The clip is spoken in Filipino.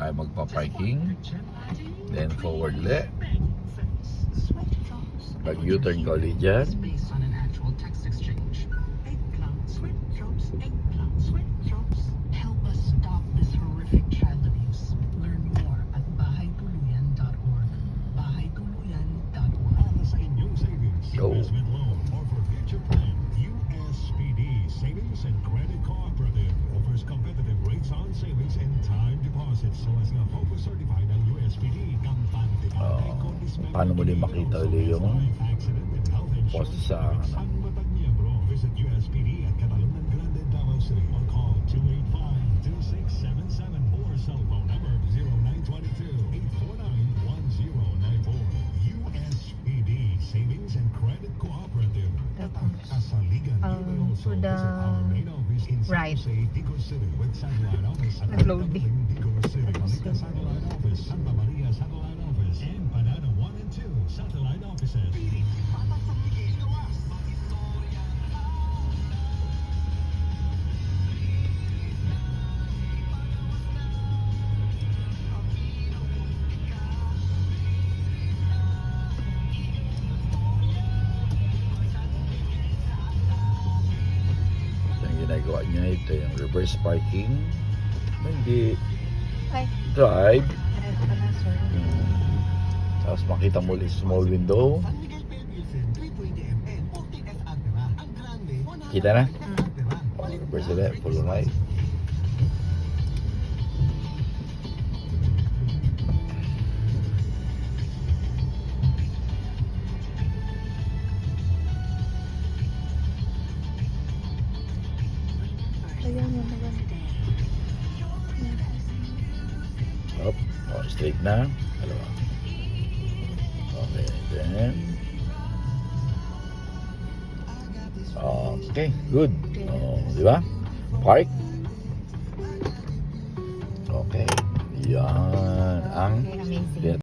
tayo magpa-parking. Then forward ulit. Pag U-turn ka ulit dyan. Go. USPD Savings and Credit Cooperative offers competitive rates on savings and time deposits so as nga focus certified ang USPD kampante Paano mo din makita ulit yung post sa ang matag miyembro. Visit USPD at Catalunan Grande, Davao City or call 285-2677 or cell phone number 0922-849-1094. USPD Savings and Credit Cooperative. To the right. Nag-loading. Satellite Office, Santa Maria Satellite Office, and Banana 1 and 2 Satellite Offices. yung ginagawa niya. Ito yung reverse parking. Hindi Ay, drive. aray pala, sorry. Tapos makita mo ulit small window. Kita na? Reverse ulit, full right. Ayan yun, ayan. Up. Oh, straight na. Dalawa. Okay, then. Okay, good. Oh, di ba? Park. Okay. Yan ang Okay, amazing.